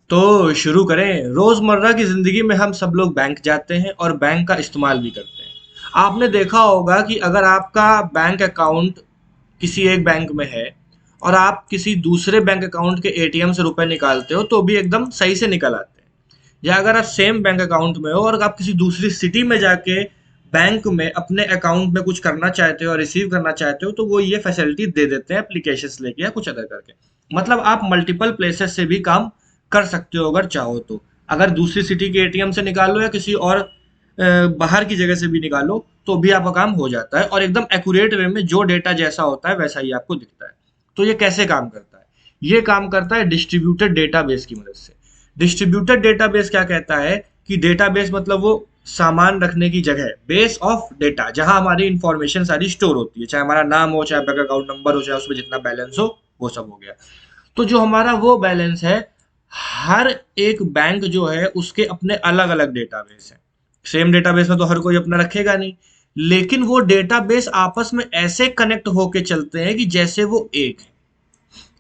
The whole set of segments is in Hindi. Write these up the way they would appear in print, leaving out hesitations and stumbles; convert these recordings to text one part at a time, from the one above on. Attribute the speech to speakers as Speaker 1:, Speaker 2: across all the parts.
Speaker 1: तो शुरू करें। रोजमर्रा की जिंदगी में हम सब लोग बैंक जाते हैं और बैंक का इस्तेमाल भी करते हैं। आपने देखा होगा कि अगर आपका बैंक अकाउंट किसी एक बैंक में है और आप किसी दूसरे बैंक अकाउंट के एटीएम से रुपए निकालते हो तो भी एकदम सही से निकल आते हैं। या अगर आप सेम बैंक अकाउंट में हो और आप किसी दूसरी सिटी में जाके बैंक में अपने अकाउंट में कुछ करना चाहते हो और रिसीव करना चाहते हो तो वो ये फैसिलिटी दे देते हैं एप्लीकेशंस लेके या कुछ अदर करके। मतलब आप मल्टीपल प्लेसेस से भी काम कर सकते हो अगर चाहो तो। अगर दूसरी सिटी के एटीएम से निकालो या किसी और बाहर की जगह से भी निकालो तो भी आपका काम हो जाता है और एकदम एक्यूरेट वे में जो डेटा जैसा होता है वैसा ही आपको दिखता है। तो ये कैसे काम करता है? ये काम करता है डिस्ट्रीब्यूटेड डेटाबेस की मदद से। डिस्ट्रीब्यूटेड डेटाबेस क्या कहता है कि डेटाबेस मतलब वो सामान रखने की जगह, बेस ऑफ डेटा, जहां हमारी इंफॉर्मेशन सारी स्टोर होती है, चाहे हमारा नाम हो, चाहे बैंक अकाउंट नंबर हो, चाहे उसमें जितना बैलेंस हो, वो सब हो गया। तो जो हमारा वो बैलेंस है, हर एक बैंक जो है उसके अपने अलग अलग डेटाबेस है। सेम डेटाबेस में तो हर कोई अपना रखेगा नहीं, लेकिन वो डेटाबेस आपस में ऐसे कनेक्ट होके चलते हैं कि जैसे वो एक है।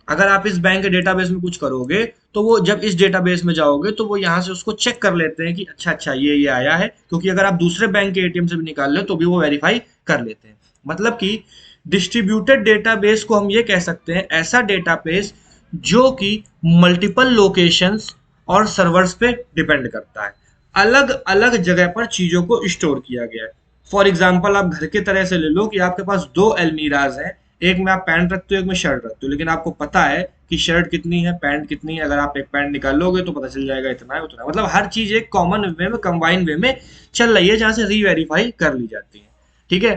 Speaker 1: अगर आप इस बैंक के डेटाबेस में कुछ करोगे तो वो जब इस डेटाबेस में जाओगे तो वो यहाँ से उसको चेक कर लेते हैं कि अच्छा अच्छा ये आया है, क्योंकि अगर आप दूसरे बैंक के एटीएम से भी निकाल ले तो भी वो वेरीफाई कर लेते हैं। मतलब कि डिस्ट्रीब्यूटेड डेटाबेस को हम ये कह सकते हैं ऐसा डेटाबेस जो कि मल्टीपल लोकेशंस और सर्वर्स पे डिपेंड करता है। अलग अलग जगह पर चीजों को स्टोर किया गया है। फॉर एग्जाम्पल आप घर के तरह से ले लो कि आपके पास दो अलमीराज हैं, एक में आप पैंट रखते हो, एक में शर्ट रखते हो, लेकिन आपको पता है कि शर्ट कितनी है, पैंट कितनी है। अगर आप एक पैंट निकाल लोगे तो पता चल जाएगा इतना है उतना है। मतलब हर चीज एक कॉमन वे में, कंबाइन वे में चल रही है, जहां से रीवेरीफाई कर ली जाती है। ठीक है?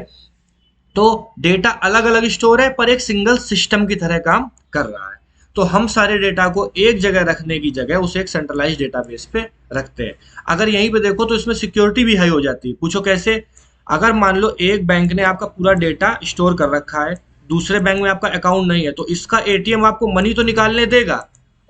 Speaker 1: तो डेटा अलग अलग स्टोर है पर एक सिंगल सिस्टम की तरह काम कर रहा है। तो हम सारे डेटा को एक जगह रखने की जगह उसे एक सेंट्रलाइज डेटाबेस पे रखते हैं। अगर यहीं पे देखो तो इसमें सिक्योरिटी भी हाई हो जाती है। पूछो कैसे? अगर मान लो एक बैंक ने आपका पूरा डेटा स्टोर कर रखा है, दूसरे बैंक में आपका अकाउंट नहीं है, तो इसका एटीएम आपको मनी तो निकालने देगा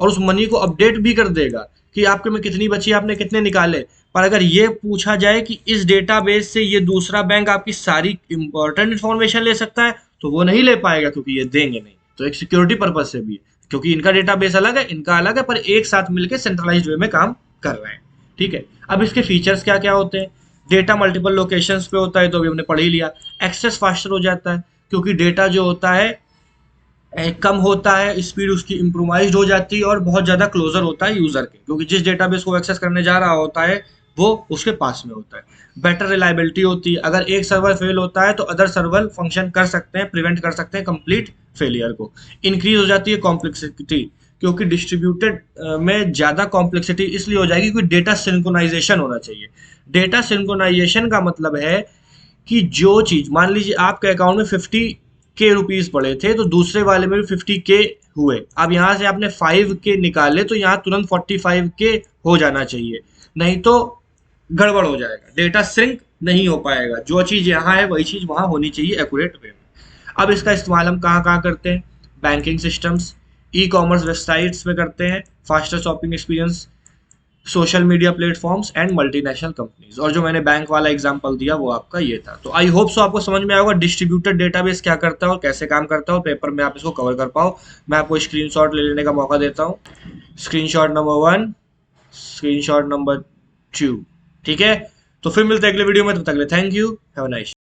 Speaker 1: और उस मनी को अपडेट भी कर देगा कि आपके में कितनी बची, आपने कितने निकाले। पर अगर ये पूछा जाए कि इस डेटाबेस से ये दूसरा बैंक आपकी सारी इंपॉर्टेंट इन्फॉर्मेशन ले सकता है, तो वो नहीं ले पाएगा क्योंकि ये देंगे नहीं। तो एक सिक्योरिटी पर्पज से भी है, क्योंकि इनका डेटाबेस अलग है, इनका अलग है, पर एक साथ मिलकर सेंट्रलाइज्ड वे में काम कर रहे हैं। ठीक है? अब इसके फीचर्स क्या क्या होते हैं? डेटा मल्टीपल लोकेशंस पे होता है तो अभी हमने पढ़ ही लिया। एक्सेस फास्टर हो जाता है क्योंकि डेटा जो होता है कम होता है, स्पीड उसकी इम्प्रोवाइज्ड हो जाती है और बहुत ज़्यादा क्लोजर होता है यूज़र के, क्योंकि जिस डेटाबेस को एक्सेस करने जा रहा होता है वो उसके पास में होता है। बेटर रिलायबिलिटी होती है, अगर एक सर्वर फेल होता है तो अदर सर्वर फंक्शन कर सकते हैं, प्रिवेंट कर सकते हैं कंप्लीट फेलियर को। इंक्रीज हो जाती है कॉम्प्लेक्सिटी, क्योंकि डिस्ट्रीब्यूटेड में ज़्यादा कॉम्प्लेक्सिटी इसलिए हो जाएगी क्योंकि डेटा सिंक्रोनाइजेशन होना चाहिए। डेटा सिंक्रोनाइजेशन का मतलब है कि जो चीज़, मान लीजिए आपके अकाउंट में 50 के रुपीज पड़े थे तो दूसरे वाले में भी 50 के हुए। अब यहाँ से आपने 5 के निकाले तो यहाँ तुरंत 45 के हो जाना चाहिए, नहीं तो गड़बड़ हो जाएगा, डेटा सिंक नहीं हो पाएगा। जो चीज़ यहाँ है वही चीज़ वहाँ होनी चाहिए एक्यूरेट वे में। अब इसका इस्तेमाल हम कहाँ कहाँ करते हैं? Banking systems, e commerce websites में करते हैं, faster shopping experience, social media platforms and multinational companies. और जो मैंने बैंक वाला एग्जांपल दिया वो आपका ये था। तो आई होप सो आपको समझ में आएगा डिस्ट्रीब्यूटेड डेटाबेस क्या करता है और कैसे काम करता है, और पेपर में आप इसको कवर कर पाओ। मैं आपको स्क्रीनशॉट ले लेने का मौका देता हूँ। Screenshot number 1, screenshot number 2। ठीक है? तो फिर मिलते हैं अगले वीडियो में, तब तक के लिए thank you, have a nice.